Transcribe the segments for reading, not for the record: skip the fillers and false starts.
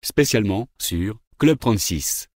spécialement sur Club 36.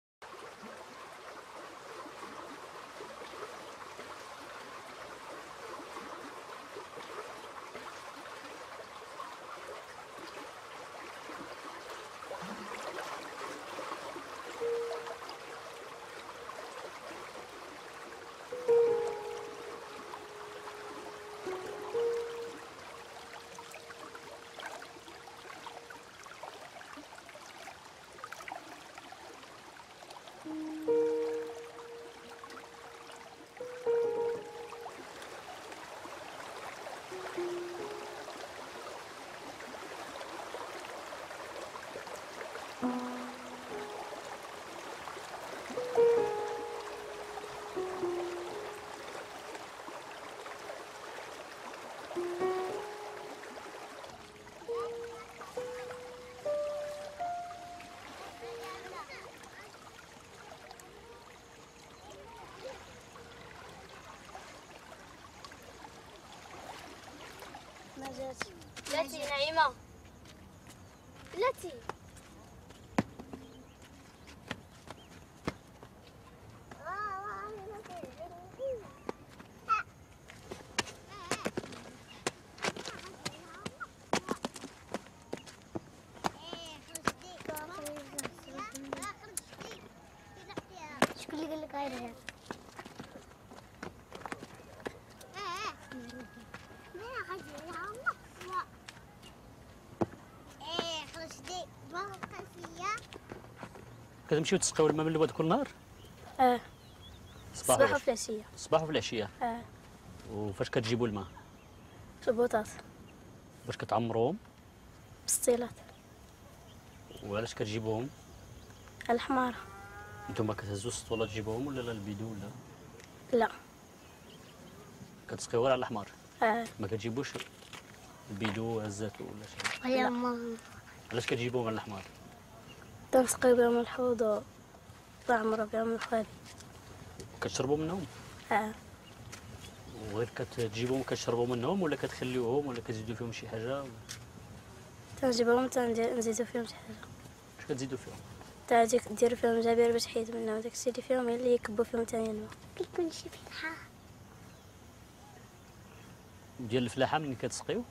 التي نعيمة التي شكون اللي قال لك غير هذا؟ كتمشيو تسقيو الماء من الواد كل نهار؟ الصباح وفي العشية. الصباح وفي العشية. وفاش كتجيبوا الماء؟ في البوطاط. باش كتعمروهم؟ بالسطيلات. وعلاش كتجيبوهم؟ الحمارة. نتوما كتهزوا السطوله تجيبوهم ولا لا البيدو ولا؟ لا. كتسقيو غير على الحمار؟ ما كتجيبوش البيدو هزاتو ولا شي؟ يا ماما. علاش كتجيبوهم على الحمار؟ تنسقيو بهم الحوض ونعمرو بهم الخيل. كتشربوا منهم؟ وغير كتجيبوهم كتشربوا منهم ولا كتخليوهم ولا كتزيدوا فيهم شي حاجه؟ تنجيبوهم نزيدو فيهم شي حاجه. اش كتزيدوا فيهم؟ ديروا فيهم جبير باش تحيد منهم داك الشيء اللي فيهم، هي اللي يكبوا فيهم ثاني الماء. كيكون شي فلاحه ديال الفلاحه منين كتسقيو؟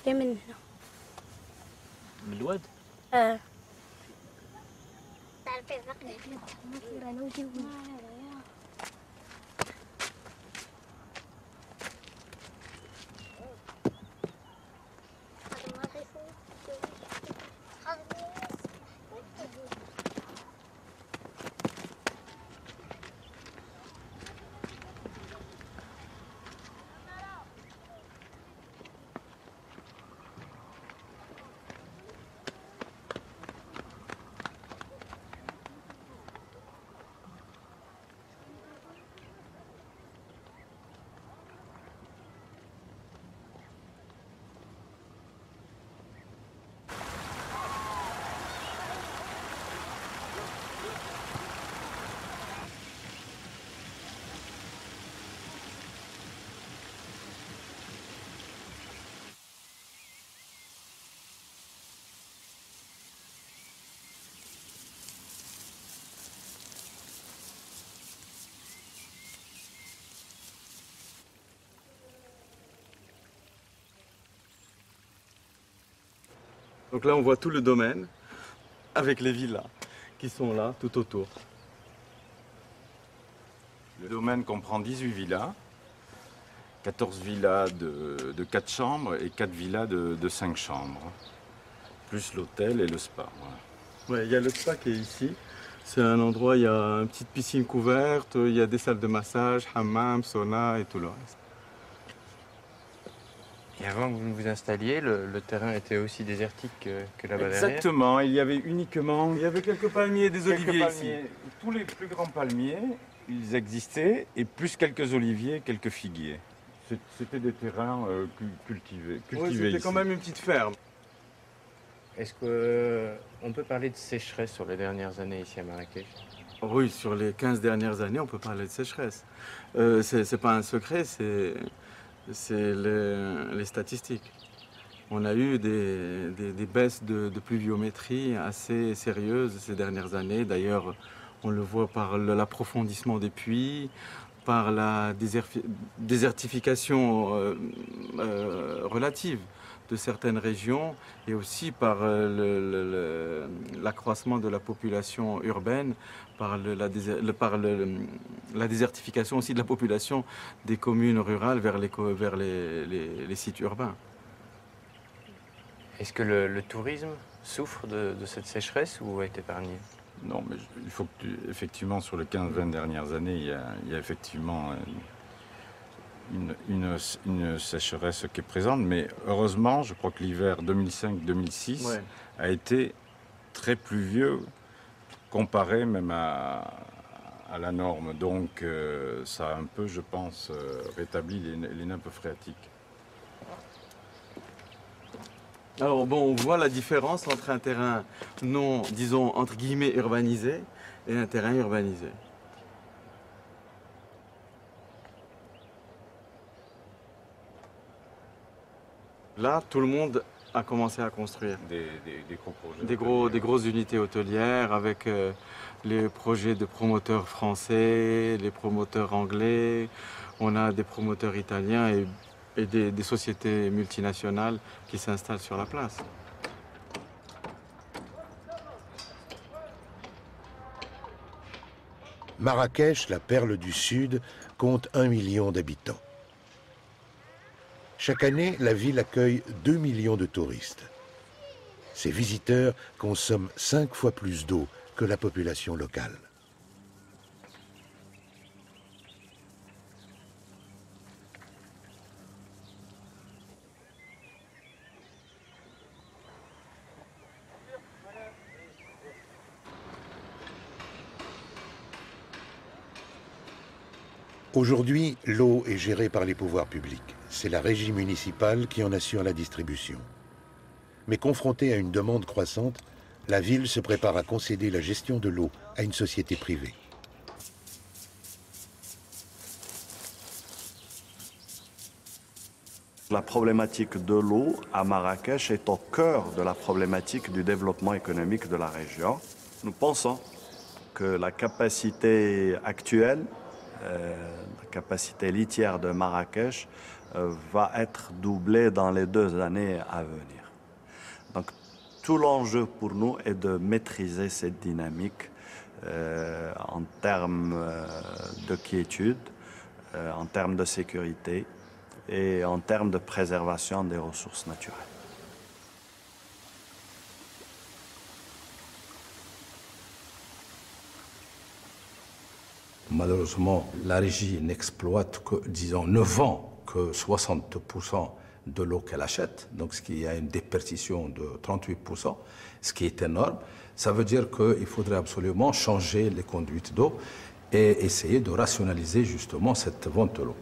هي من هنا من الواد؟ تعرفي نقلي مثلا انا وجيبو Donc là, on voit tout le domaine avec les villas qui sont là tout autour. Le domaine comprend 18 villas, 14 villas de 4 chambres et 4 villas de 5 chambres, plus l'hôtel et le spa. Voilà. Ouais, il y a le spa qui est ici. C'est un endroit, il y a une petite piscine couverte, il y a des salles de massage, hammam, sauna et tout le reste. Et avant que vous vous installiez, le terrain était aussi désertique que là-bas derrière? Exactement, il y avait quelques palmiers et des oliviers ici. Tous les plus grands palmiers, ils existaient, et plus quelques oliviers, quelques figuiers. C'était des terrains cultivés Ouais, c'était ici. quand même une petite ferme. Est-ce qu'on peut parler de sécheresse sur les dernières années ici à Marrakech? Oui, sur les 15 dernières années, on peut parler de sécheresse. C'est pas un secret, c'est les statistiques. On a eu des baisses de pluviométrie assez sérieuses ces dernières années. D'ailleurs, on le voit par l'approfondissement des puits, par la désertification relative de certaines régions et aussi par l'accroissement de la population urbaine, par la désertification aussi de la population des communes rurales vers les sites urbains. Est-ce que le tourisme souffre de cette sécheresse ou est épargné? Non, mais il faut que effectivement, sur les 15-20 dernières années, il y a effectivement une sécheresse qui est présente. Mais heureusement, je crois que l'hiver 2005-2006 a été très pluvieux, comparé même à la norme. Donc, ça a un peu, je pense, rétabli les nappes phréatiques. Alors bon, on voit la différence entre un terrain non, disons, entre guillemets, urbanisé et un terrain urbanisé. Là, tout le monde a commencé à construire. Des gros projets. Des grosses unités hôtelières avec les projets de promoteurs français, les promoteurs anglais. On a des promoteurs italiens et des sociétés multinationales qui s'installent sur la place. Marrakech, la perle du Sud, compte 1 million d'habitants. Chaque année, la ville accueille 2 millions de touristes. Ces visiteurs consomment 5 fois plus d'eau que la population locale. Aujourd'hui, l'eau est gérée par les pouvoirs publics. C'est la régie municipale qui en assure la distribution. Mais confrontée à une demande croissante, la ville se prépare à concéder la gestion de l'eau à une société privée. La problématique de l'eau à Marrakech est au cœur de la problématique du développement économique de la région. Nous pensons que la capacité actuelle, la capacité litière de Marrakech va être doublée dans les 2 années à venir. Donc tout l'enjeu pour nous est de maîtriser cette dynamique en termes de quiétude, en termes de sécurité et en termes de préservation des ressources naturelles. Malheureusement, la régie n'exploite que, disons, ne vend que 60% de l'eau qu'elle achète, donc ce qui a une déperdition de 38%, ce qui est énorme. Ça veut dire qu'il faudrait absolument changer les conduites d'eau et essayer de rationaliser justement cette vente de l'eau.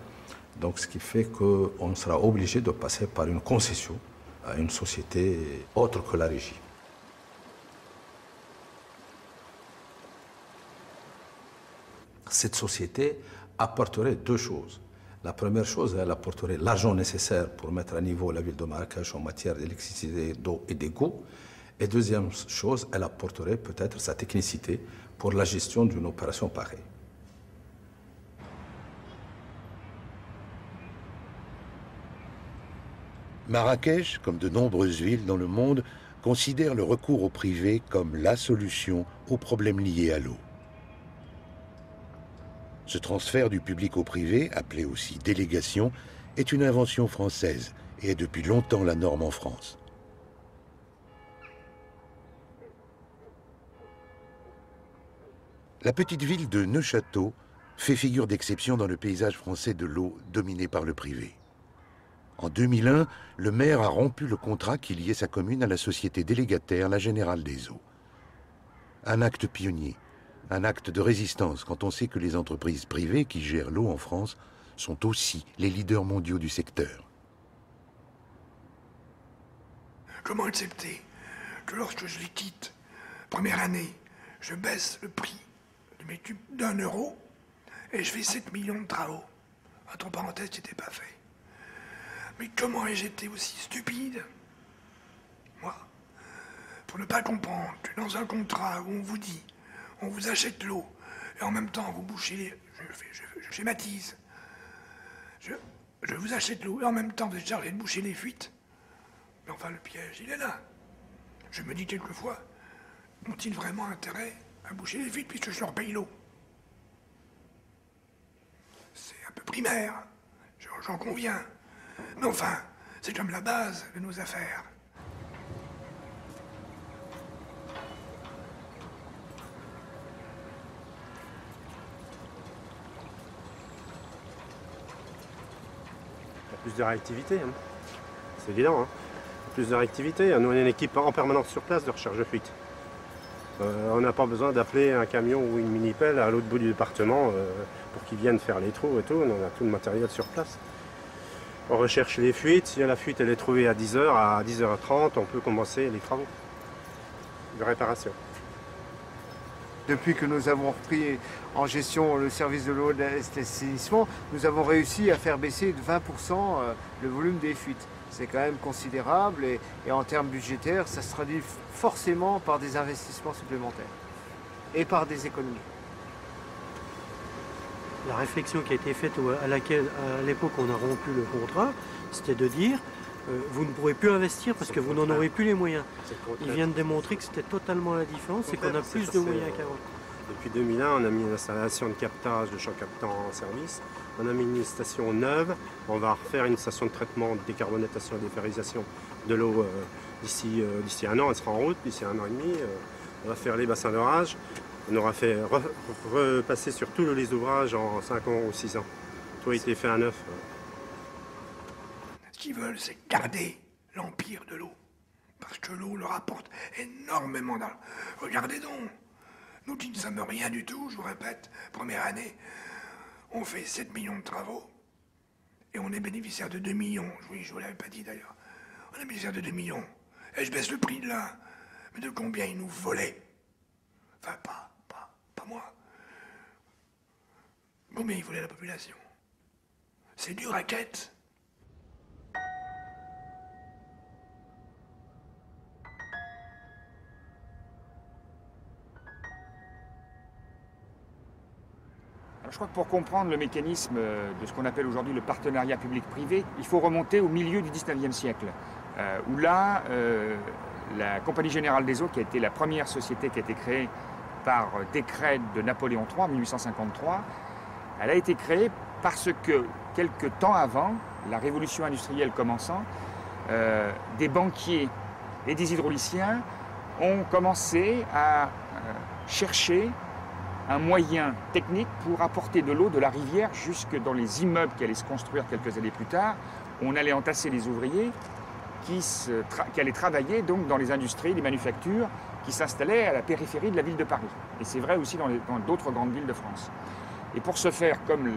Donc ce qui fait qu'on sera obligé de passer par une concession à une société autre que la régie. Cette société apporterait 2 choses. La première chose, elle apporterait l'argent nécessaire pour mettre à niveau la ville de Marrakech en matière d'électricité, d'eau et d'égout. Et deuxième chose, elle apporterait peut-être sa technicité pour la gestion d'une opération pareille. Marrakech, comme de nombreuses villes dans le monde, considère le recours au privé comme la solution aux problèmes liés à l'eau. Ce transfert du public au privé, appelé aussi délégation, est une invention française et est depuis longtemps la norme en France. La petite ville de Neufchâteau fait figure d'exception dans le paysage français de l'eau dominé par le privé. En 2001, le maire a rompu le contrat qui liait sa commune à la société délégataire, la Générale des Eaux. Un acte pionnier, un acte de résistance quand on sait que les entreprises privées qui gèrent l'eau en France sont aussi les leaders mondiaux du secteur. Comment accepter que lorsque je les quitte, première année, je baisse le prix de mes tubes d'1 euro et je fais 7 millions de travaux. Entre parenthèses, c'était pas fait. Mais comment ai-je été aussi stupide pour ne pas comprendre que dans un contrat où on vous dit, on vous achète l'eau, et en même temps vous bouchez les... Je schématise. Je vous achète l'eau, et en même temps vous êtes chargé de boucher les fuites. Mais enfin, le piège, il est là. Je me dis quelquefois, ont-ils vraiment intérêt à boucher les fuites puisque je leur paye l'eau? C'est un peu primaire, j'en conviens. Mais enfin, c'est comme la base de nos affaires. Plus de réactivité, hein. C'est évident. Hein. Plus de réactivité. Nous, on est une équipe en permanence sur place de recherche de fuite. On n'a pas besoin d'appeler un camion ou une mini-pelle à l'autre bout du département pour qu'ils viennent faire les trous et tout. On a tout le matériel sur place. On recherche les fuites. Si la fuite elle est trouvée à 10h, à 10h30, on peut commencer les travaux de réparation. Depuis que nous avons repris en gestion le service de l'eau et de l'assainissement, nous avons réussi à faire baisser de 20% le volume des fuites. C'est quand même considérable et en termes budgétaires, ça se traduit forcément par des investissements supplémentaires et par des économies. La réflexion qui a été faite à l'époque on a rompu le contrat, c'était de dire vous ne pourrez plus investir parce que vous n'en aurez plus les moyens. Ils viennent de démontrer que c'était totalement la différence, c'est qu'on a plus de moyens qu'avant. Depuis 2001, on a mis une installation de captage de champs captants en service. On a mis une station neuve. On va refaire une station de traitement, de décarbonatation et de déferrisation de l'eau d'ici un an. Elle sera en route, d'ici un an et demi. On va faire les bassins d'orage. On aura fait repasser sur tous les ouvrages en 5 ans ou 6 ans. Tout a été fait à neuf. Ce qu'ils veulent, c'est garder l'empire de l'eau. Parce que l'eau leur apporte énormément d'argent. Regardez donc. Nous qui ne sommes rien du tout, je vous répète, première année, on fait 7 millions de travaux et on est bénéficiaire de 2 millions. Oui, je ne vous l'avais pas dit d'ailleurs. On est bénéficiaire de 2 millions. Et je baisse le prix de l'un. Mais de combien ils nous volaient? Enfin, pas moi. Combien ils volaient la population? C'est du racket. Je crois que pour comprendre le mécanisme de ce qu'on appelle aujourd'hui le partenariat public-privé, il faut remonter au milieu du XIXe siècle, où là, la Compagnie Générale des Eaux, qui a été la première société qui a été créée par décret de Napoléon III en 1853, elle a été créée parce que, quelque temps avant, la révolution industrielle commençant, des banquiers et des hydrauliciens ont commencé à chercher un moyen technique pour apporter de l'eau de la rivière jusque dans les immeubles qui allaient se construire quelques années plus tard. On allait entasser les ouvriers qui allaient travailler donc dans les industries, les manufactures qui s'installaient à la périphérie de la ville de Paris. Et c'est vrai aussi dans d'autres grandes villes de France. Et pour ce faire, comme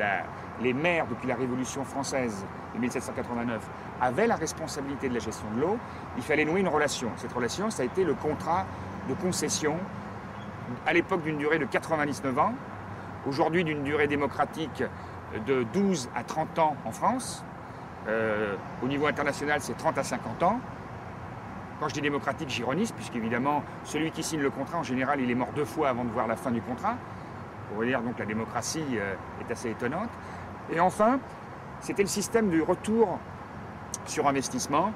les maires, depuis la Révolution française de 1789, avaient la responsabilité de la gestion de l'eau, il fallait nouer une relation. Cette relation, ça a été le contrat de concession à l'époque d'une durée de 99 ans, aujourd'hui d'une durée démocratique de 12 à 30 ans en France. Au niveau international, c'est 30 à 50 ans. Quand je dis démocratique, j'ironise, puisqu'évidemment, celui qui signe le contrat, en général, il est mort 2 fois avant de voir la fin du contrat. Pour dire donc la démocratie est assez étonnante. Et enfin, c'était le système du retour sur investissement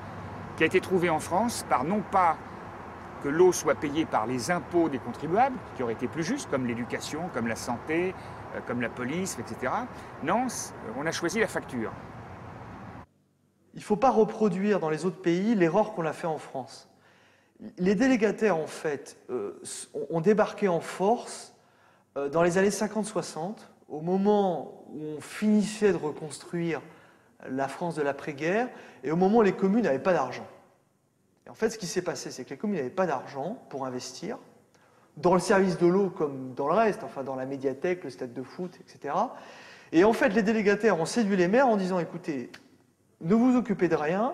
qui a été trouvé en France par non pas que l'eau soit payée par les impôts des contribuables, qui aurait été plus juste, comme l'éducation, comme la santé, comme la police, etc. Non, on a choisi la facture. Il ne faut pas reproduire dans les autres pays l'erreur qu'on a fait en France. Les délégataires, en fait, ont débarqué en force dans les années 50-60, au moment où on finissait de reconstruire la France de l'après-guerre, et au moment où les communes n'avaient pas d'argent. En fait, ce qui s'est passé, c'est que les communes n'avaient pas d'argent pour investir dans le service de l'eau comme dans le reste, enfin dans la médiathèque, le stade de foot, etc. Et en fait, les délégataires ont séduit les maires en disant, écoutez, ne vous occupez de rien,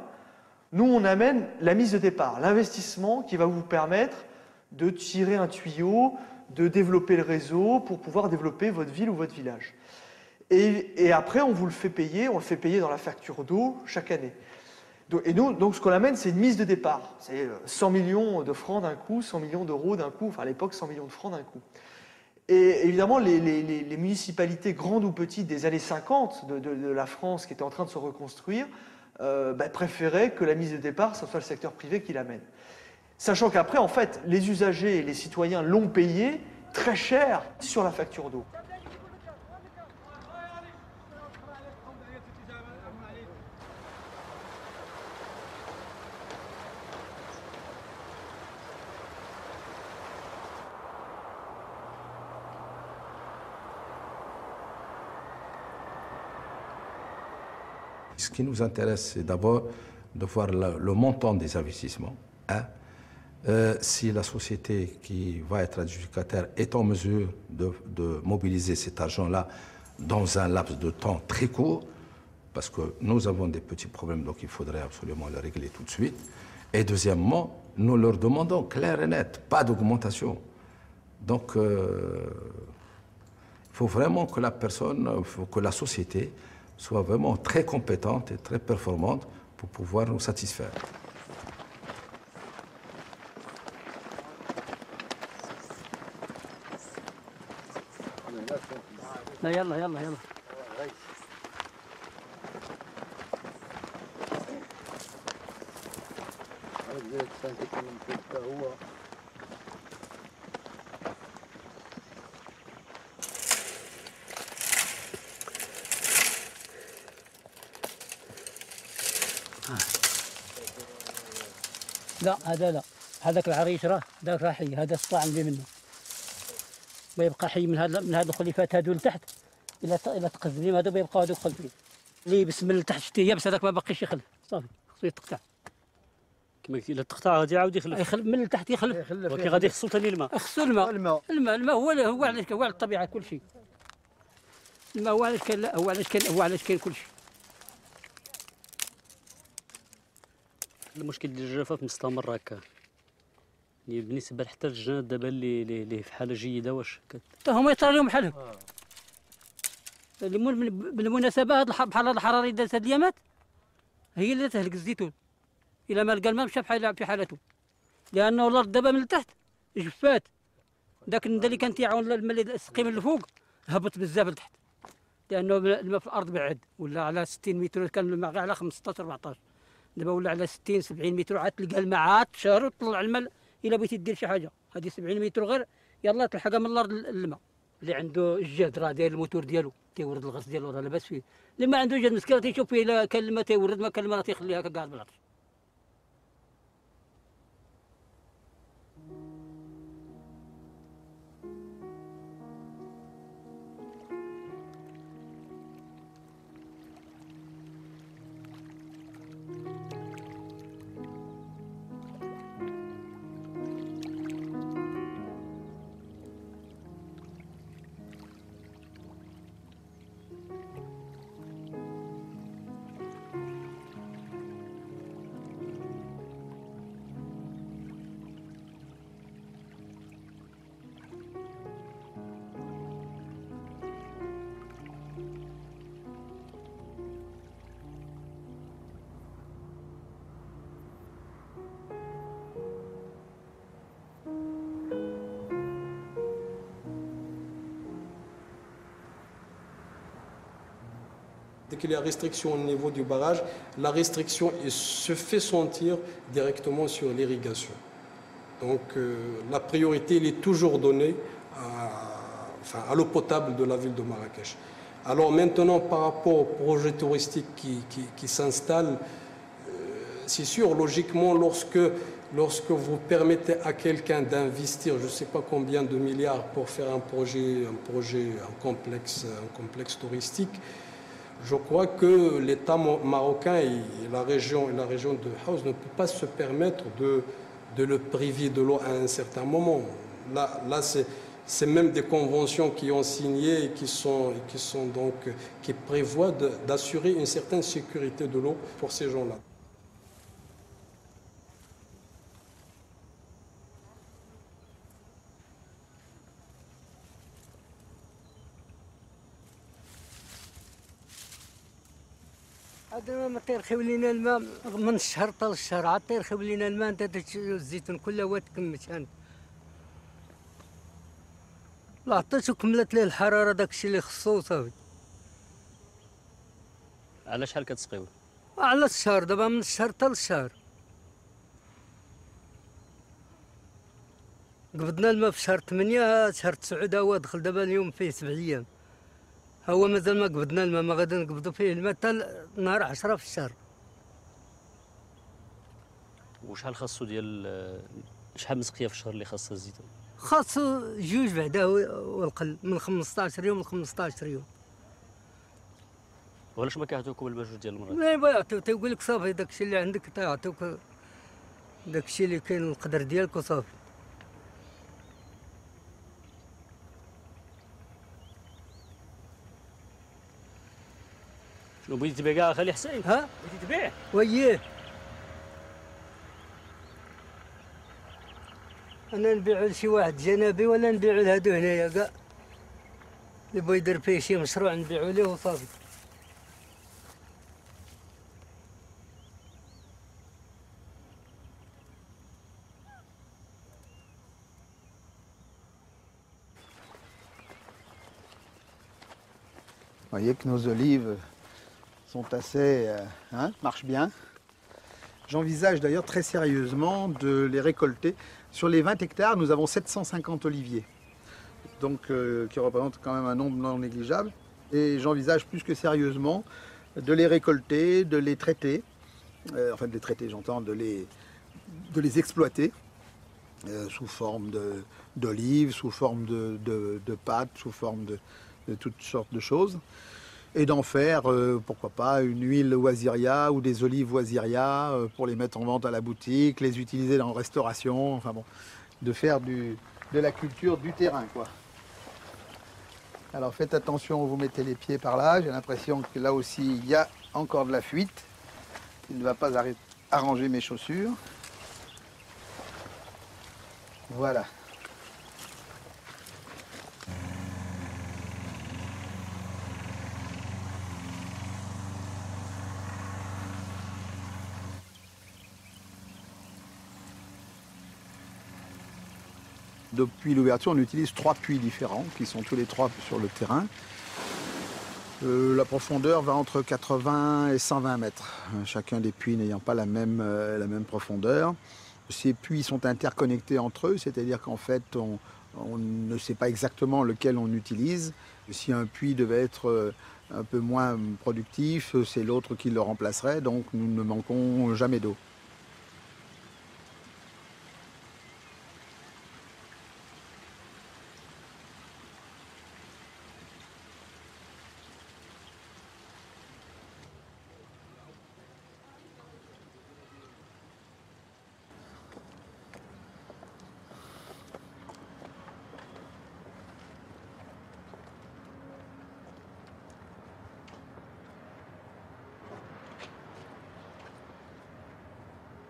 nous on amène la mise de départ, l'investissement qui va vous permettre de tirer un tuyau, de développer le réseau pour pouvoir développer votre ville ou votre village. Et après, on vous le fait payer, on le fait payer dans la facture d'eau chaque année. Et nous, donc, ce qu'on amène, c'est une mise de départ. C'est 100 millions de francs d'un coup, 100 millions d'euros d'un coup, enfin à l'époque 100 millions de francs d'un coup. Et évidemment, les municipalités grandes ou petites des années 50 de la France qui étaient en train de se reconstruire préféraient que la mise de départ, ce soit le secteur privé qui l'amène. Sachant qu'après, en fait, les usagers et les citoyens l'ont payé très cher sur la facture d'eau. Ce qui nous intéresse, c'est d'abord de voir le montant des investissements. Si la société qui va être adjudicataire est en mesure de mobiliser cet argent-là dans un laps de temps très court, parce que nous avons des petits problèmes, donc il faudrait absolument les régler tout de suite. Et deuxièmement, nous leur demandons clair et net, pas d'augmentation. Donc, il faut vraiment que la personne, que la société soit vraiment très compétente et très performante pour pouvoir nous satisfaire. يلا يلا يلا لا هذا لا هذاك العريش راه ذاك راه حي هذا الصاع اللي منه ويبقى حي من هذا الخليفات هذو لتحت الى تقزمين هذا بيبقى هذوك خلفين اللي يبس من لتحت شتي يابس هذاك ما باقيش يخلف صافي خصو يتقطع كما قلت الا تقطع غادي يعاود يخلف من لتحت يخلف ولكن غادي خصو ثاني الماء خصو الماء هو علاش هو على الطبيعه كل شيء الماء هو علاش كاين هو علاش كاين كل شيء المشكل ديال الجفاف مستمر هكا يعني بالنسبه حتى للجنات دابا اللي في حاله جيده واش حتى هما يطرى لهم بحالهم بالمناسبه هذه بحال هذه الحراره اللي دازت هذه الايامات هي اللي تهلك الزيتون الا ما لقى الماء مشى في حالته لانه الارض دابا من التحت جفات داك الندى اللي كان تيعاون الماء اللي سقي من الفوق هبط بزاف لتحت لانه الماء في الارض بعد ولا على 60 متر كان الماء غير على 15 14 دابا ولا على 60 70 متر عاد تلقى الماء عاد تشهر وتطلع الماء الا بغيتي دير شي حاجه هذه 70 متر غير يلاه تلحقها من الارض الماء اللي عنده الجهد راه داير الموتور ديالو تيورد الغاز ديالو راه لاباس فيه اللي ما عنده جهد مسكين تيشوف فيه الا كان الماء تيورد ما كان الماء تيخليها قاعد بالعطش. Dès qu'il y a restriction au niveau du barrage, la restriction se fait sentir directement sur l'irrigation. Donc la priorité elle est toujours donnée à l'eau potable de la ville de Marrakech. Alors maintenant, par rapport au projet touristique qui s'installe, c'est sûr, logiquement, lorsque vous permettez à quelqu'un d'investir, je ne sais pas combien de milliards pour faire un complexe touristique, je crois que l'État marocain et la région de House ne peut pas se permettre de le priver de l'eau à un certain moment. Là c'est même des conventions qui ont signé et qui prévoient d'assurer une certaine sécurité de l'eau pour ces gens-là. عاد ما تيرخيو لينا الماء من الشهر حتى للشهر، عاد تيرخيو لينا الماء انت الزيتون كله هو تكمش هانت. لا عطيتو كملت ليه الحراره داكشي اللي خصو صافي. على شحال كتسقيو؟ على الشهر دابا من الشهر حتى للشهر. قبضنا الماء في شهر 8 شهر 9 هو دخل دابا اليوم فيه 7 ايام. هو مازال ما قبضنا الماء، ما غادي نقبضوا فيه الماء حتى نهار 10 في الشهر. وشحال خاصو ديال شحال مسقيه في الشهر اللي خاصها الزيتون؟ خاصو جوج بعدا والقل من 15 يوم ل 15 يوم. وعلاش ما كيعطيوكم الباجوج ديال المرات؟ ما يبغى يعطيو، تيقول لك صافي داكشي اللي عندك تيعطيوك داكشي اللي كاين القدر ديالك وصافي. شنو بغيتي تبيع كاع خالي حسين؟ ها؟ بغيتي تبيع؟ وياه انا نبيعو لشي واحد جنابي ولا نبيعو لهادو هنايا كاع اللي بغا يدير فيه شي مشروع نبيعو ليه وصافي. Vous voyez que nos olives sont assez, marchent bien. J'envisage d'ailleurs très sérieusement de les récolter. Sur les 20 hectares, nous avons 750 oliviers, donc qui représentent quand même un nombre non négligeable. Et j'envisage plus que sérieusement de les récolter, de les traiter, enfin de les traiter, j'entends, de les exploiter sous forme d'olives, sous forme de pâtes, sous forme de toutes sortes de choses, et d'en faire, pourquoi pas, une huile oisiria ou des olives oisiria pour les mettre en vente à la boutique, les utiliser dans la restauration, enfin bon, de faire de la culture du terrain, quoi. Alors faites attention où vous mettez les pieds par là, j'ai l'impression que là aussi il y a encore de la fuite, il ne va pas arranger mes chaussures. Voilà. Depuis l'ouverture, on utilise 3 puits différents, qui sont tous les 3 sur le terrain. La profondeur va entre 80 et 120 mètres, chacun des puits n'ayant pas la même profondeur. Ces puits sont interconnectés entre eux, c'est-à-dire qu'en fait, on ne sait pas exactement lequel on utilise. Si un puits devait être un peu moins productif, c'est l'autre qui le remplacerait, donc nous ne manquons jamais d'eau.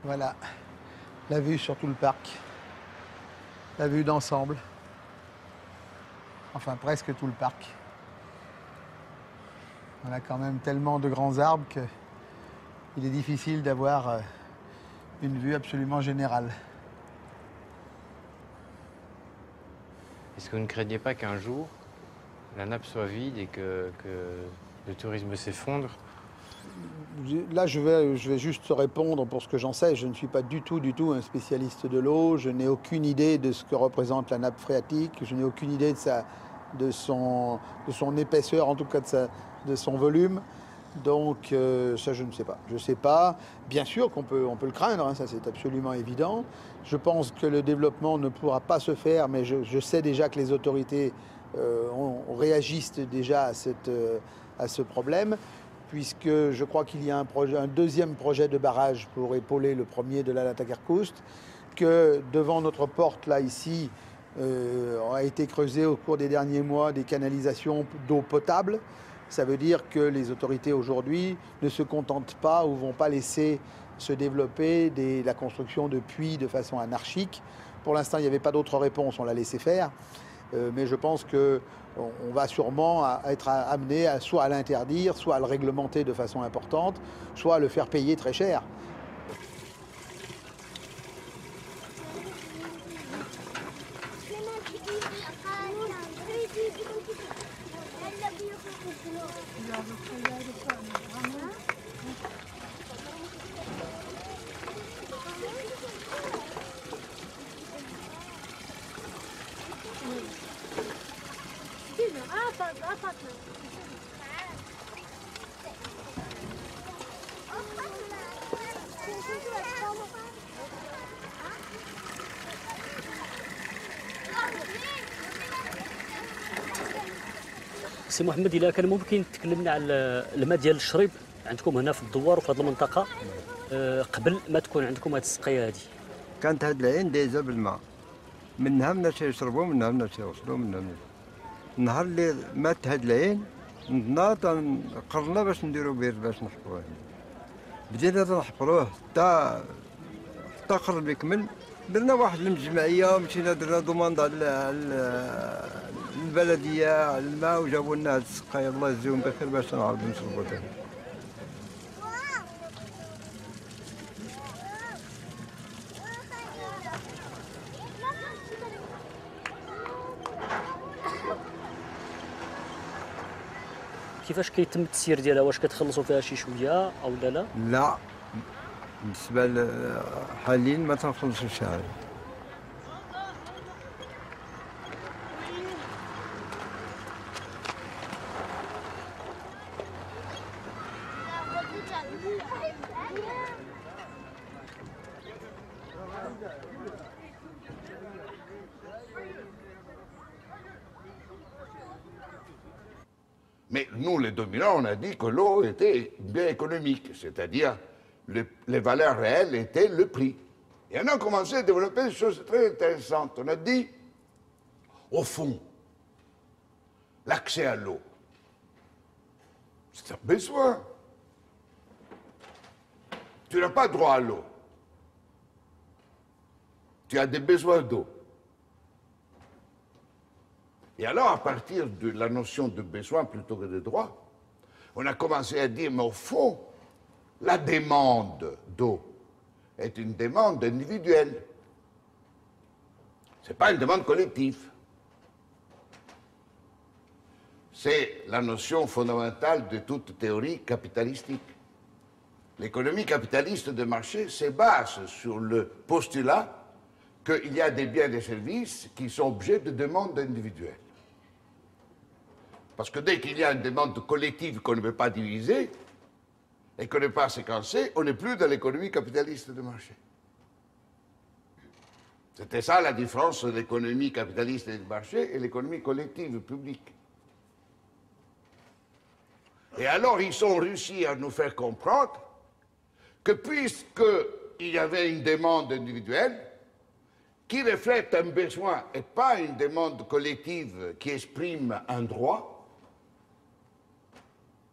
Voilà, la vue sur tout le parc, la vue d'ensemble, enfin presque tout le parc. On a quand même tellement de grands arbres qu'il est difficile d'avoir une vue absolument générale. Est-ce que vous ne craignez pas qu'un jour, la nappe soit vide et que le tourisme s'effondre? Là, je vais juste répondre pour ce que j'en sais. Je ne suis pas du tout un spécialiste de l'eau. Je n'ai aucune idée de ce que représente la nappe phréatique. Je n'ai aucune idée de son épaisseur, en tout cas de son volume. Donc ça, je ne sais pas. Je ne sais pas. Bien sûr qu'on peut le craindre, hein, ça c'est absolument évident. Je pense que le développement ne pourra pas se faire, mais je sais déjà que les autorités réagissent déjà à ce problème, puisque je crois qu'il y a un deuxième projet de barrage pour épauler le premier de la Latakerkoust, que devant notre porte, là, ici, a été creusé au cours des derniers mois des canalisations d'eau potable. Ça veut dire que les autorités aujourd'hui ne se contentent pas ou ne vont pas laisser se développer la construction de puits de façon anarchique. Pour l'instant, il n'y avait pas d'autre réponse, on l'a laissé faire. mais je pense qu'on va sûrement être amené soit à l'interdire, soit à le réglementer de façon importante, soit à le faire payer très cher. سي محمد إلا كان ممكن تكلمنا على الماء ديال الشرب عندكم هنا في الدوار وفي هذه المنطقة قبل ما تكون عندكم هذه السقية هذه. كانت هاد العين دايزة بالماء، منها الناس يشربوا منها الناس يوصلوا منها. النهار اللي مات هاد العين عندنا قررنا باش نديرو بير باش نحفروه. بدينا نحفروه حتى قرب يكمل، درنا واحد المجمعية ومشينا درنا دوموند البلدية على الماء وجابوا لنا هاد السقاية الله يجزيهم بخير باش نعرفوا نشربوا تاني. كيفاش كيتم التسيير ديالها؟ واش كتخلصوا فيها شي شويه او لا؟ لا بالنسبة حاليا ما تنخلصوش شي. Mais nous, les dominants, on a dit que l'eau était bien économique, c'est-à-dire les valeurs réelles étaient le prix. Et on a commencé à développer des choses très intéressantes. On a dit, au fond, l'accès à l'eau, c'est un besoin. Tu n'as pas droit à l'eau. Tu as des besoins d'eau. Et alors, à partir de la notion de besoin plutôt que de droit, on a commencé à dire, mais au fond, la demande d'eau est une demande individuelle. Ce n'est pas une demande collective. C'est la notion fondamentale de toute théorie capitalistique. L'économie capitaliste de marché se base sur le postulat qu'il y a des biens et des services qui sont objets de demandes individuelles. Parce que dès qu'il y a une demande collective qu'on ne peut pas diviser et qu'on ne peut pas séquencer, on n'est plus dans l'économie capitaliste de marché. C'était ça la différence entre l'économie capitaliste de marché et l'économie collective publique. Et alors ils ont réussi à nous faire comprendre que puisqu'il y avait une demande individuelle qui reflète un besoin et pas une demande collective qui exprime un droit,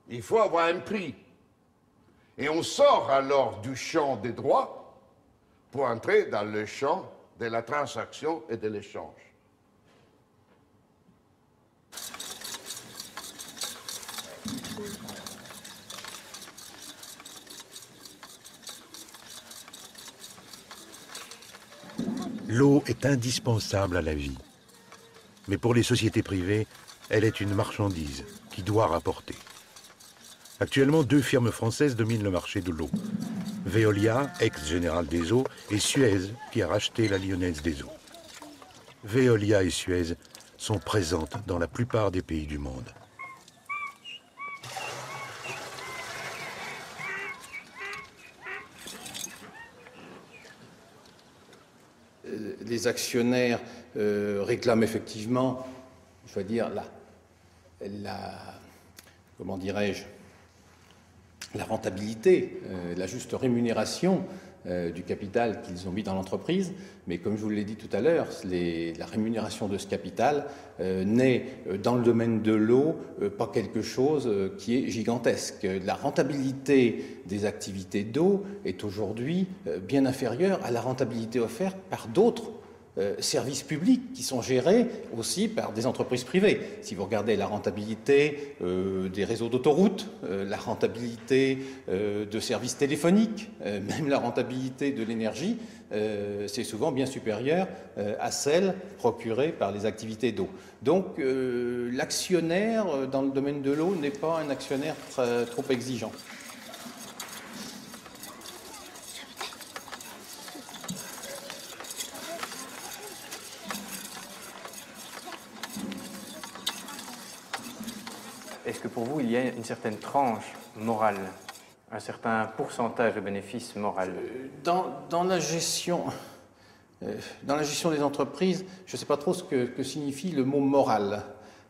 il faut avoir un prix. Et on sort alors du champ des droits pour entrer dans le champ de la transaction et de l'échange. L'eau est indispensable à la vie. Mais pour les sociétés privées, elle est une marchandise qui doit rapporter. Actuellement, 2 firmes françaises dominent le marché de l'eau. Veolia, ex-général des eaux, et Suez, qui a racheté la Lyonnaise des eaux. Veolia et Suez sont présentes dans la plupart des pays du monde. Les actionnaires réclament effectivement, je veux dire, comment dirais-je, la rentabilité, la juste rémunération du capital qu'ils ont mis dans l'entreprise. Mais comme je vous l'ai dit tout à l'heure, la rémunération de ce capital n'est dans le domaine de l'eau pas quelque chose qui est gigantesque. La rentabilité des activités d'eau est aujourd'hui bien inférieure à la rentabilité offerte par d'autres services publics qui sont gérés aussi par des entreprises privées. Si vous regardez la rentabilité des réseaux d'autoroutes, la rentabilité de services téléphoniques, même la rentabilité de l'énergie, c'est souvent bien supérieur à celle procurée par les activités d'eau. Donc l'actionnaire dans le domaine de l'eau n'est pas un actionnaire trop exigeant. Est-ce que pour vous, il y a une certaine tranche morale, un certain pourcentage de bénéfice moral? Dans la gestion des entreprises, je ne sais pas trop ce que signifie le mot moral.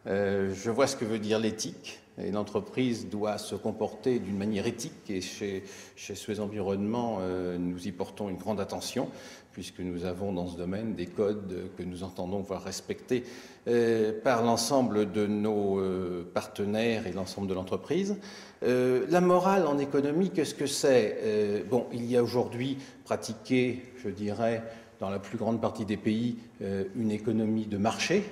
Je vois ce que veut dire l'éthique. Et l'entreprise doit se comporter d'une manière éthique. Et chez Suez Environnement, nous y portons une grande attention, puisque nous avons dans ce domaine des codes que nous entendons voir respectés par l'ensemble de nos partenaires et l'ensemble de l'entreprise. La morale en économie, qu'est-ce que c'est? Bon, il y a aujourd'hui pratiqué, je dirais, dans la plus grande partie des pays, une économie de marché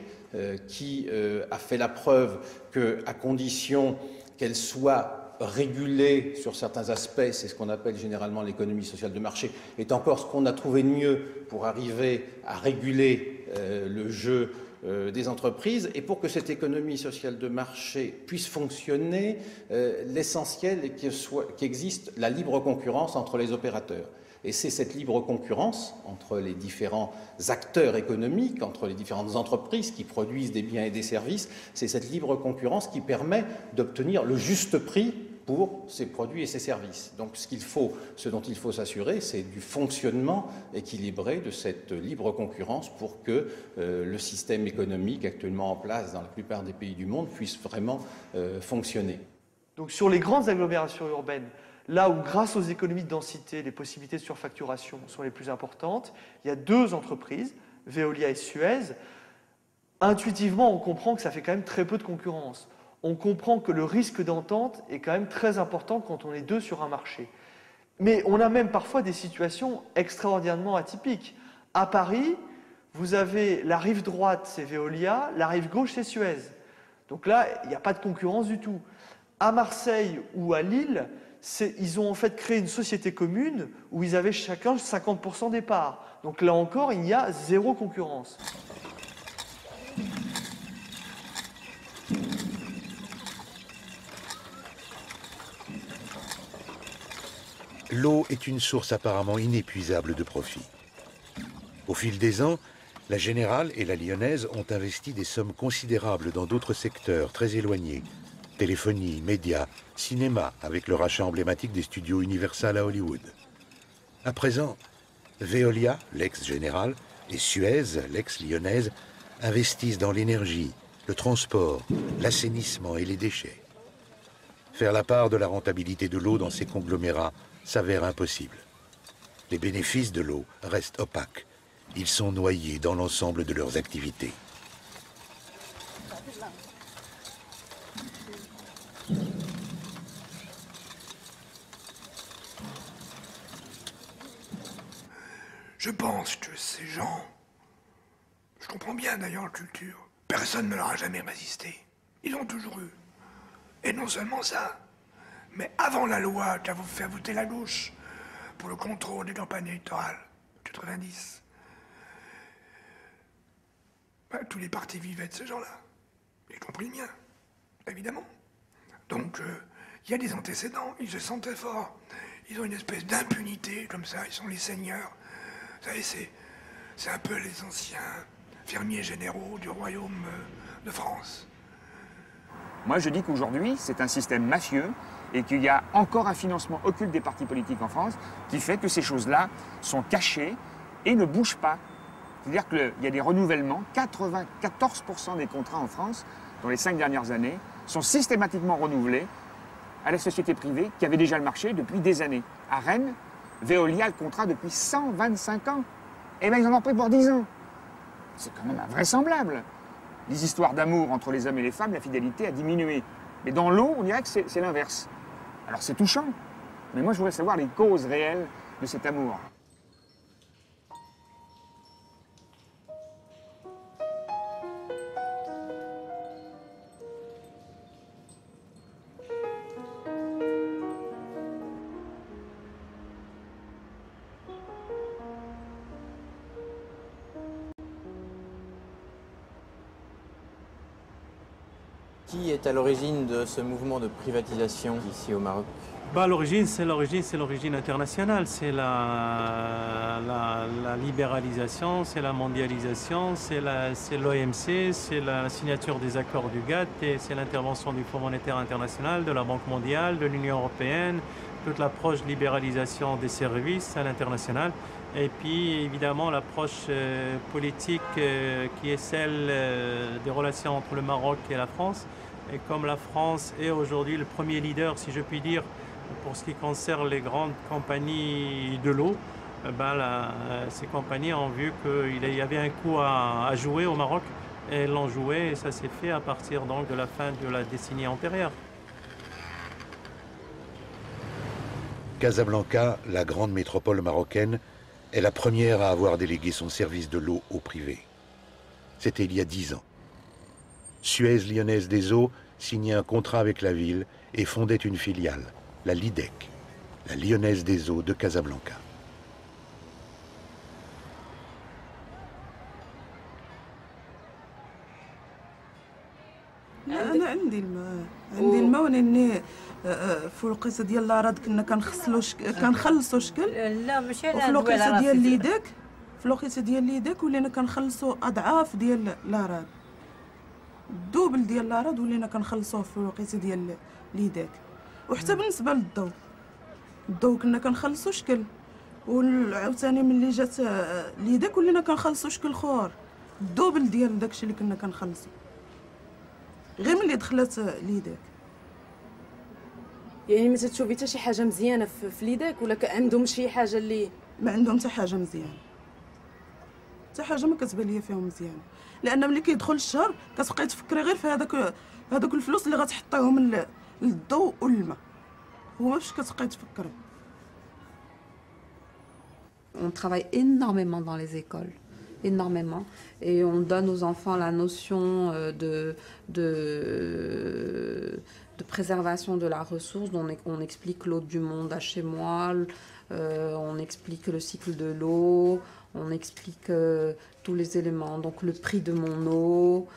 qui a fait la preuve qu'à condition qu'elle soit régulée sur certains aspects, c'est ce qu'on appelle généralement l'économie sociale de marché, est encore ce qu'on a trouvé de mieux pour arriver à réguler le jeu des entreprises. Et pour que cette économie sociale de marché puisse fonctionner, l'essentiel est qu'existe la libre concurrence entre les opérateurs. Et c'est cette libre concurrence entre les différents acteurs économiques, entre les différentes entreprises qui produisent des biens et des services, c'est cette libre concurrence qui permet d'obtenir le juste prix pour ces produits et ces services. Donc ce dont il faut s'assurer, c'est du fonctionnement équilibré de cette libre concurrence pour que le système économique actuellement en place dans la plupart des pays du monde puisse vraiment fonctionner. Donc sur les grandes agglomérations urbaines, là où, grâce aux économies de densité, les possibilités de surfacturation sont les plus importantes, il y a deux entreprises, Veolia et Suez. Intuitivement, on comprend que ça fait quand même très peu de concurrence. On comprend que le risque d'entente est quand même très important quand on est deux sur un marché. Mais on a même parfois des situations extraordinairement atypiques. À Paris, vous avez la rive droite, c'est Veolia, la rive gauche, c'est Suez. Donc là, il n'y a pas de concurrence du tout. À Marseille ou à Lille, ils ont en fait créé une société commune où ils avaient chacun 50% des parts. Donc là encore, il y a zéro concurrence. L'eau est une source apparemment inépuisable de profit. Au fil des ans, la Générale et la Lyonnaise ont investi des sommes considérables dans d'autres secteurs très éloignés. Téléphonie, médias, cinéma, avec le rachat emblématique des studios Universal à Hollywood. À présent, Veolia, l'ex-Générale, et Suez, l'ex-Lyonnaise, investissent dans l'énergie, le transport, l'assainissement et les déchets. Faire la part de la rentabilité de l'eau dans ces conglomérats s'avère impossible. Les bénéfices de l'eau restent opaques. Ils sont noyés dans l'ensemble de leurs activités. Je pense que ces gens, je comprends bien d'ailleurs la culture, personne ne leur a jamais résisté. Ils ont toujours eu. Et non seulement ça, mais avant la loi qui a fait voter la gauche pour le contrôle des campagnes électorales, 90, tous les partis vivaient de ces gens-là, y compris le mien, évidemment. Donc, il y a des antécédents, ils se sentaient forts. Ils ont une espèce d'impunité, comme ça, ils sont les seigneurs. Vous savez, c'est un peu les anciens fermiers généraux du royaume de France. Moi, je dis qu'aujourd'hui, c'est un système mafieux et qu'il y a encore un financement occulte des partis politiques en France qui fait que ces choses-là sont cachées et ne bougent pas. C'est-à-dire qu'il y a des renouvellements. 94% des contrats en France, dans les 5 dernières années, sont systématiquement renouvelés à la société privée qui avait déjà le marché depuis des années. À Rennes, Veolia a le contrat depuis 125 ans. Et bien, ils en ont pris pour 10 ans. C'est quand même invraisemblable. Les histoires d'amour entre les hommes et les femmes, la fidélité a diminué. Mais dans l'eau, on dirait que c'est l'inverse. Alors c'est touchant. Mais moi, je voudrais savoir les causes réelles de cet amour. Qui est à l'origine de ce mouvement de privatisation ici au Maroc? L'origine, c'est l'origine internationale, c'est la libéralisation, c'est la mondialisation, c'est l'OMC, c'est la signature des accords du GATT, et c'est l'intervention du Fonds monétaire international, de la Banque mondiale, de l'Union européenne, toute l'approche libéralisation des services à l'international, et puis évidemment l'approche politique qui est celle des relations entre le Maroc et la France. Et comme la France est aujourd'hui le premier leader, si je puis dire, pour ce qui concerne les grandes compagnies de l'eau, ces compagnies ont vu qu'il y avait un coup à jouer au Maroc et elles l'ont joué et ça s'est fait à partir donc de la fin de la décennie antérieure. Casablanca, la grande métropole marocaine, est la première à avoir délégué son service de l'eau au privé. C'était il y a 10 ans. Suez Lyonnaise des Eaux signait un contrat avec la ville et fondait une filiale, la LIDEC, la Lyonnaise des Eaux de Casablanca. أنا عندي الماء ونني في القصة ديال الأراض كنا كنخلصوا شكل لا ماشي وفي القصة ديال ليدك في الوقيته ديال ليدك ولينا كنخلصوا أضعاف ديال الأراض الدوبل ديال الأراض ولينا كنخلصوه في الوقيته ديال ليدك وحتى بالنسبة الضوء كنا كنخلصوا شكل وعاوتاني ملي جات ليدك ولينا كنخلصوا شكل خور الدوبل ديال داكشي اللي كنا كنخلصوا غير ملي دخلت ليدك. يعني ما تشوفي حتى شي حاجه مزيانه في ليدك ولا عندهم شي حاجه اللي ما عندهم حتى حاجه مزيانه حتى حاجه ما كتبان ليا فيهم مزيانه لان ملي كيدخل الشهر كتبقاي تفكري غير في هذوك الفلوس اللي غتحطيهم للضوء والماء هما فاش كتبقاي تفكري. On travaille énormément dans les écoles. Énormément. Et on donne aux enfants la notion de préservation de la ressource. On explique l'eau du monde à chez moi, on explique le cycle de l'eau, on explique tous les éléments. Donc le prix de mon eau,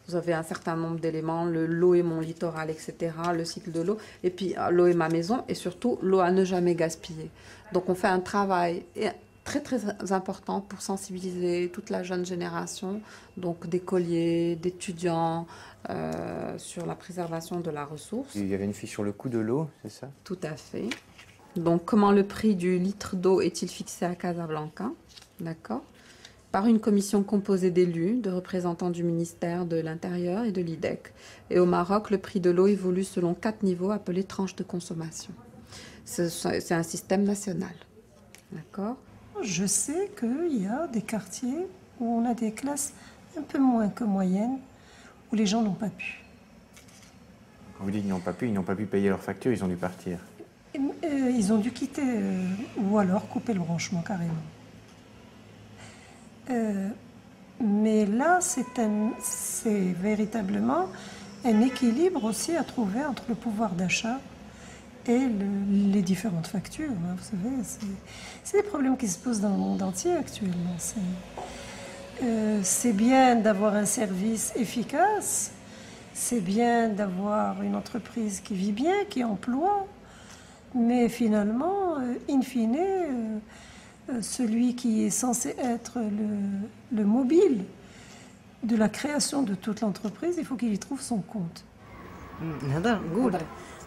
vous avez un certain nombre d'éléments, l'eau est mon littoral, etc., le cycle de l'eau, et puis l'eau est ma maison, et surtout l'eau à ne jamais gaspiller. Donc on fait un travail très très important pour sensibiliser toute la jeune génération, donc d'écoliers, d'étudiants, sur la préservation de la ressource. Il y avait une fiche sur le coût de l'eau, c'est ça? Tout à fait. Donc comment le prix du litre d'eau est-il fixé à Casablanca? D'accord. Par une commission composée d'élus, de représentants du ministère de l'Intérieur et de l'IDEC. Et au Maroc, le prix de l'eau évolue selon 4 niveaux appelés tranches de consommation. C'est un système national. D'accord. Je sais qu'il y a des quartiers où on a des classes un peu moins que moyennes, où les gens n'ont pas pu. Quand vous dites qu'ils n'ont pas pu payer leurs factures, ils ont dû partir. Ils ont dû quitter ou alors couper le branchement carrément. Mais là, c'est véritablement un équilibre aussi à trouver entre le pouvoir d'achat et les différentes factures. Hein, vous savez, c'est des problèmes qui se posent dans le monde entier actuellement. C'est bien d'avoir un service efficace, c'est bien d'avoir une entreprise qui vit bien, qui emploie, mais finalement, in fine, celui qui est censé être le mobile de la création de toute l'entreprise, il faut qu'il y trouve son compte.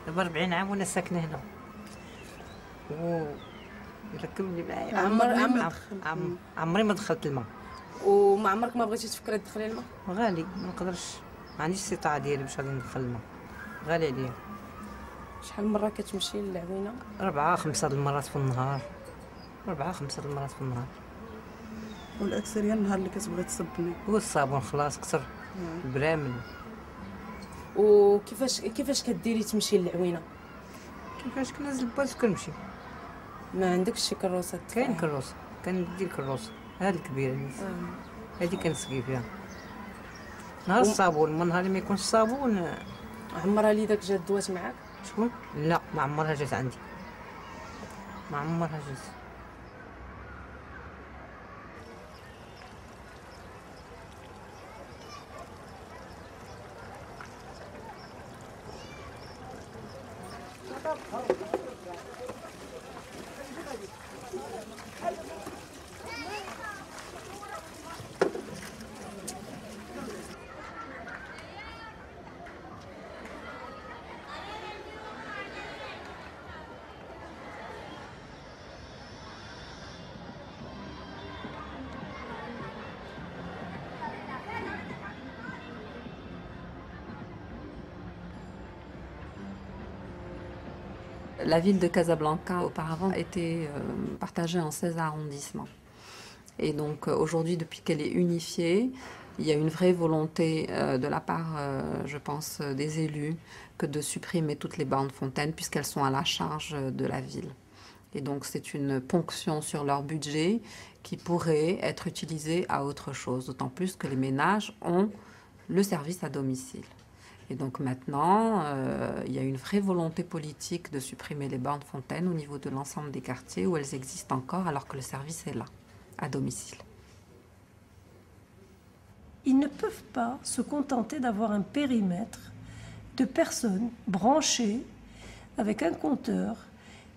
دابا 40 عام وانا ساكنه هنا وركبني معايا عمري ما دخلت الماء وما عمرك ما بغيتي تفكري تدخلي الماء غالي ما نقدرش ما عنديش الاستطاعه ديالي باش غادي ندخل الماء غالي عليا شحال مره كتمشي للعوينه 4 5 المرات في النهار 4 5 المرات في النهار والاكثريه النهار اللي كتبغي تصبني هو الصابون خلاص كثر البرامل وكيفاش كديري تمشي للعوينه كيفاش كنزل الباص كنمشي ما عندكش شي كروسه كاين كروسه كندير كروسه هذه الكبيره هذه كنسقي فيها نهار الصابون من نهار اللي ما يكونش الصابون عمرها لي داك جات دوات معاك شكون لا ما عمرها جات عندي ما عمرها جات La ville de Casablanca, auparavant, était partagée en 16 arrondissements. Et donc aujourd'hui, depuis qu'elle est unifiée, il y a une vraie volonté de la part, je pense, des élus, que de supprimer toutes les bornes fontaines puisqu'elles sont à la charge de la ville. Et donc c'est une ponction sur leur budget qui pourrait être utilisée à autre chose, d'autant plus que les ménages ont le service à domicile. Et donc maintenant, il y a une vraie volonté politique de supprimer les bornes fontaines au niveau de l'ensemble des quartiers où elles existent encore alors que le service est là, à domicile. Ils ne peuvent pas se contenter d'avoir un périmètre de personnes branchées avec un compteur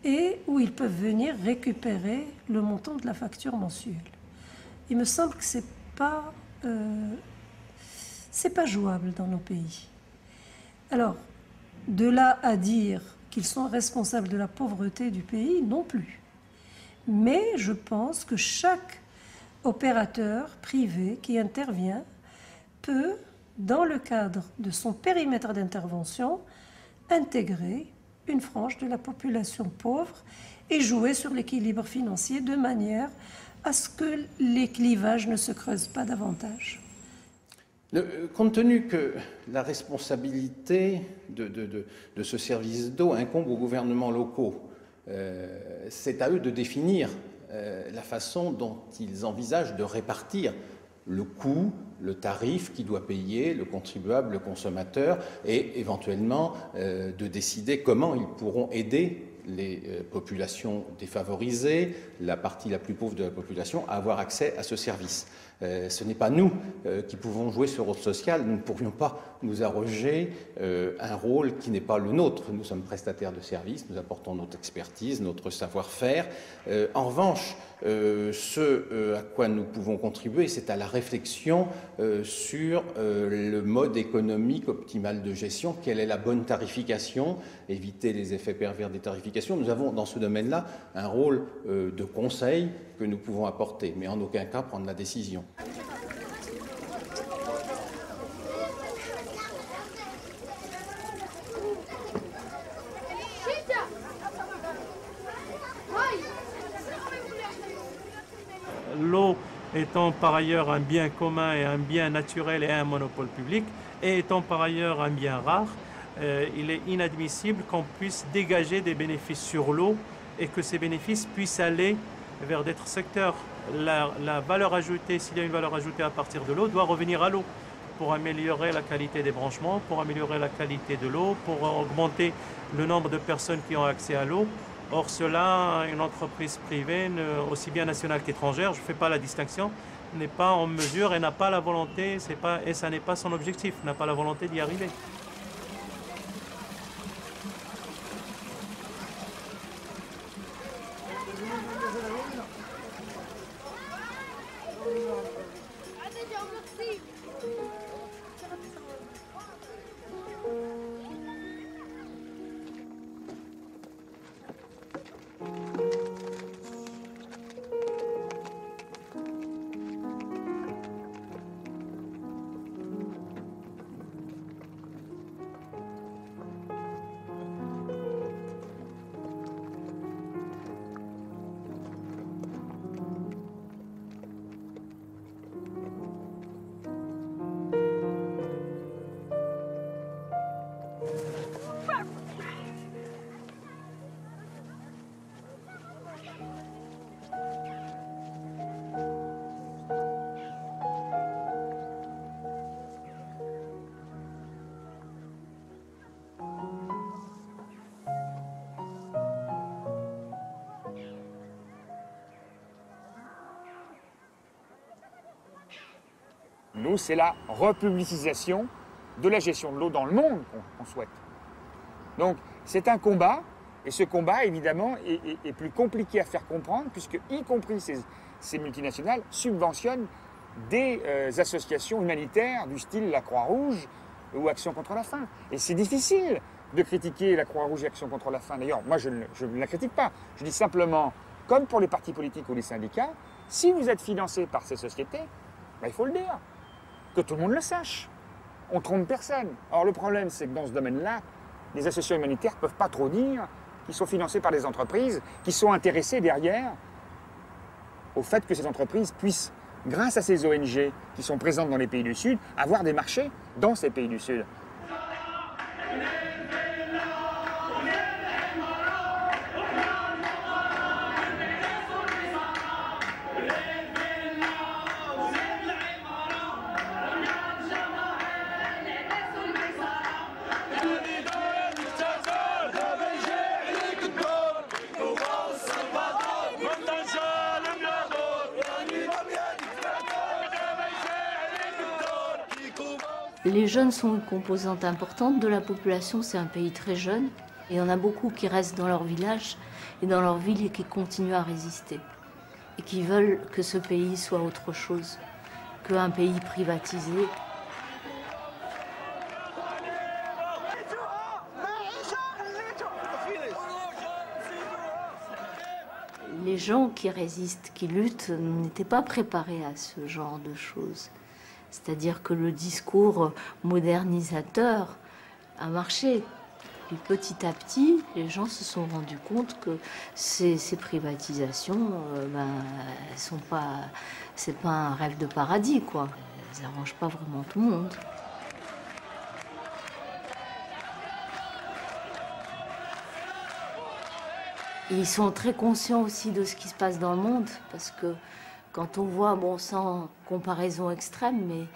et où ils peuvent venir récupérer le montant de la facture mensuelle. Il me semble que c'est pas jouable dans nos pays. Alors, de là à dire qu'ils sont responsables de la pauvreté du pays, non plus. Mais je pense que chaque opérateur privé qui intervient peut, dans le cadre de son périmètre d'intervention, intégrer une frange de la population pauvre et jouer sur l'équilibre financier de manière à ce que les clivages ne se creusent pas davantage. Compte tenu que la responsabilité de ce service d'eau incombe aux gouvernements locaux, c'est à eux de définir la façon dont ils envisagent de répartir le coût, le tarif qui doit payer le contribuable, le consommateur, et éventuellement de décider comment ils pourront aider les populations défavorisées, la partie la plus pauvre de la population, à avoir accès à ce service. Ce n'est pas nous qui pouvons jouer ce rôle social, nous ne pourrions pas nous arroger un rôle qui n'est pas le nôtre. Nous sommes prestataires de services, nous apportons notre expertise, notre savoir-faire. En revanche, ce à quoi nous pouvons contribuer, c'est à la réflexion sur le mode économique optimal de gestion, quelle est la bonne tarification, éviter les effets pervers des tarifications. Nous avons dans ce domaine-là un rôle de conseil que nous pouvons apporter, mais en aucun cas prendre la décision. L'eau étant par ailleurs un bien commun et un bien naturel et un monopole public, et étant par ailleurs un bien rare, il est inadmissible qu'on puisse dégager des bénéfices sur l'eau et que ces bénéfices puissent aller vers d'autres secteurs. La valeur ajoutée, s'il y a une valeur ajoutée à partir de l'eau, doit revenir à l'eau pour améliorer la qualité des branchements, pour améliorer la qualité de l'eau, pour augmenter le nombre de personnes qui ont accès à l'eau. Or cela, une entreprise privée, aussi bien nationale qu'étrangère, je ne fais pas la distinction, n'est pas en mesure et n'a pas la volonté, et ça n'est pas son objectif, n'a pas la volonté d'y arriver. L'eau, c'est la republicisation de la gestion de l'eau dans le monde qu'on souhaite. Donc, c'est un combat Et ce combat, évidemment, est plus compliqué à faire comprendre, puisque, y compris ces multinationales, subventionnent des associations humanitaires du style la Croix-Rouge ou Action contre la faim. Et c'est difficile de critiquer la Croix-Rouge et Action contre la faim. D'ailleurs, moi, je ne la critique pas. Je dis simplement, comme pour les partis politiques ou les syndicats, si vous êtes financé par ces sociétés, ben, il faut le dire, que tout le monde le sache. On ne trompe personne. Or, le problème, c'est que dans ce domaine-là, les associations humanitaires ne peuvent pas trop dire qu'ils sont financés par des entreprises qui sont intéressées derrière au fait que ces entreprises puissent, grâce à ces ONG qui sont présentes dans les pays du Sud, avoir des marchés dans ces pays du Sud. Les jeunes sont une composante importante de la population, c'est un pays très jeune. Et il y en a beaucoup qui restent dans leur village et dans leur ville et qui continuent à résister. Et qui veulent que ce pays soit autre chose qu'un pays privatisé. Les gens qui résistent, qui luttent, n'étaient pas préparés à ce genre de choses. C'est-à-dire que le discours modernisateur a marché. Et petit à petit, les gens se sont rendus compte que ces privatisations, c'est pas un rêve de paradis, quoi. Elles n'arrangent pas vraiment tout le monde. Et ils sont très conscients aussi de ce qui se passe dans le monde, parce que quand on voit, bon, sans comparaison extrême, mais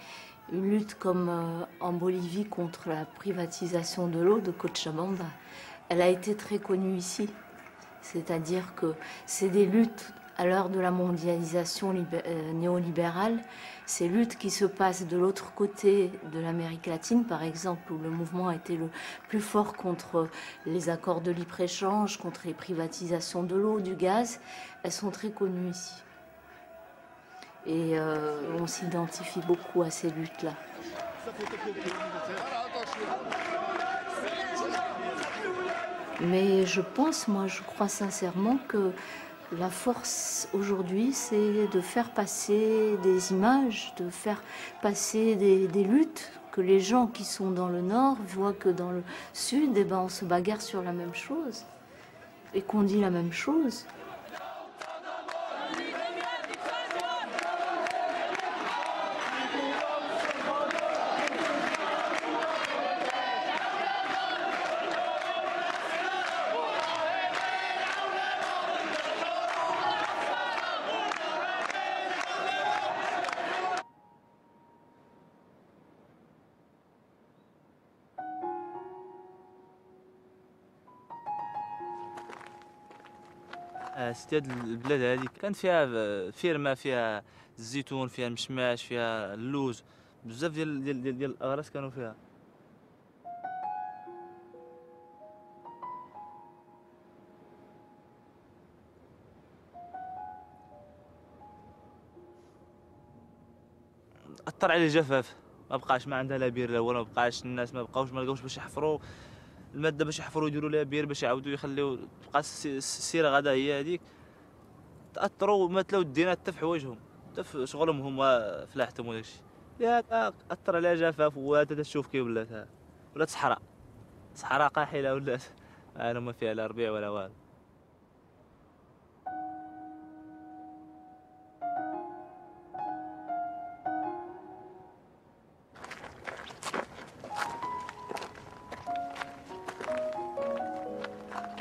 une lutte comme en Bolivie contre la privatisation de l'eau de Cochabamba, elle a été très connue ici. C'est-à-dire que c'est des luttes à l'heure de la mondialisation néolibérale, ces luttes qui se passent de l'autre côté de l'Amérique latine, par exemple, où le mouvement a été le plus fort contre les accords de libre-échange, contre les privatisations de l'eau, du gaz, elles sont très connues ici. Et on s'identifie beaucoup à ces luttes-là. Mais je pense, moi, je crois sincèrement que la force aujourd'hui, c'est de faire passer des images, de faire passer des luttes, que les gens qui sont dans le Nord voient que dans le Sud, eh ben, on se bagarre sur la même chose et qu'on dit la même chose. ستاد البلاد هذه كانت فيها فيرما، فيها الزيتون، فيها المشماش، فيها اللوز، بزاف ديال الاغراس كانوا فيها. اثر عليه الجفاف، ما بقاش ما عندها لا بير لا والو، ما بقاش الناس ما لقاوش باش يحفروا الماده، باش يحفروا يديروا لها بير باش يعاودوا يخليو تبقى السيره غدا هي هذيك. تاثروا مثلوا الدينا حتى في حوايجهم، حتى في شغلهم هما فلاحتهم وداك الشيء. ياك اثر عليها جفاف، وهذا تشوف كي ولات صحراء قاحله، ولات ما فيها لا ربيع ولا والو.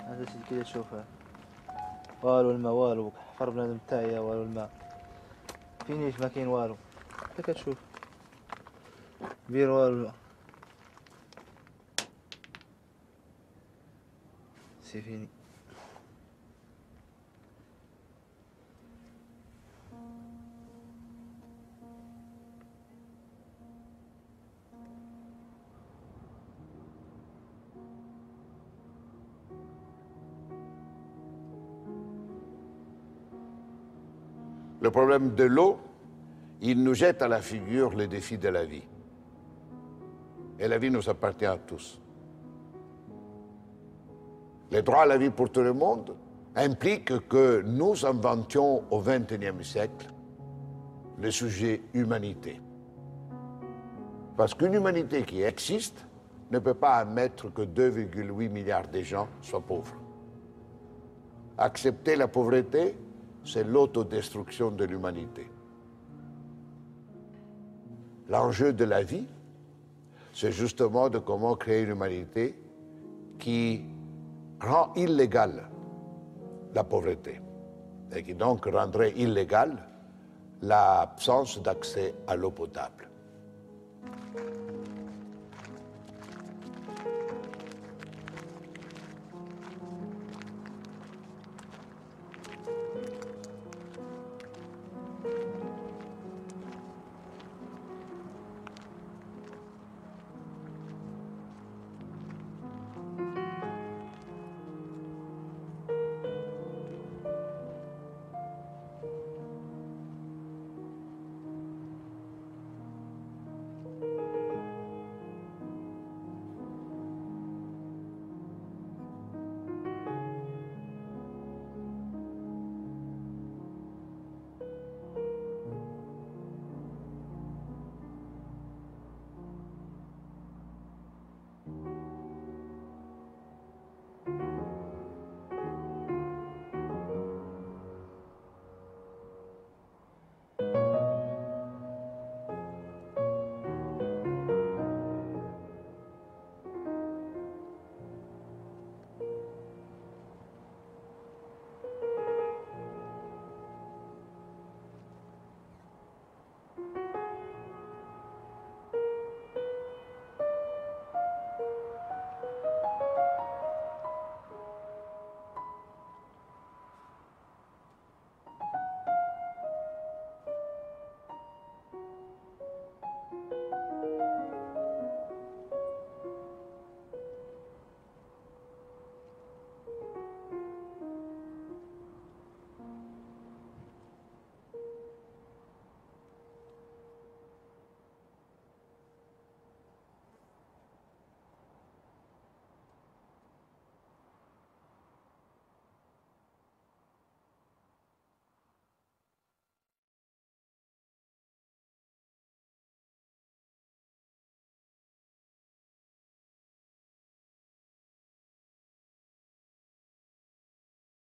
هذا الشيء كي تشوفه والو، الماء والو، حفر بنادم تاعي والو، الماء فينيش ما كاين والو، انت كتشوف بير والو، سي فيني. Le problème de l'eau, il nous jette à la figure les défis de la vie. Et la vie nous appartient à tous. Le droit à la vie pour tout le monde implique que nous inventions au XXIe siècle le sujet humanité. Parce qu'une humanité qui existe ne peut pas admettre que 2,8 milliards de gens soient pauvres. Accepter la pauvreté, c'est l'autodestruction de l'humanité. L'enjeu de la vie, c'est justement de comment créer une humanité qui rend illégale la pauvreté et qui donc rendrait illégale l'absence d'accès à l'eau potable.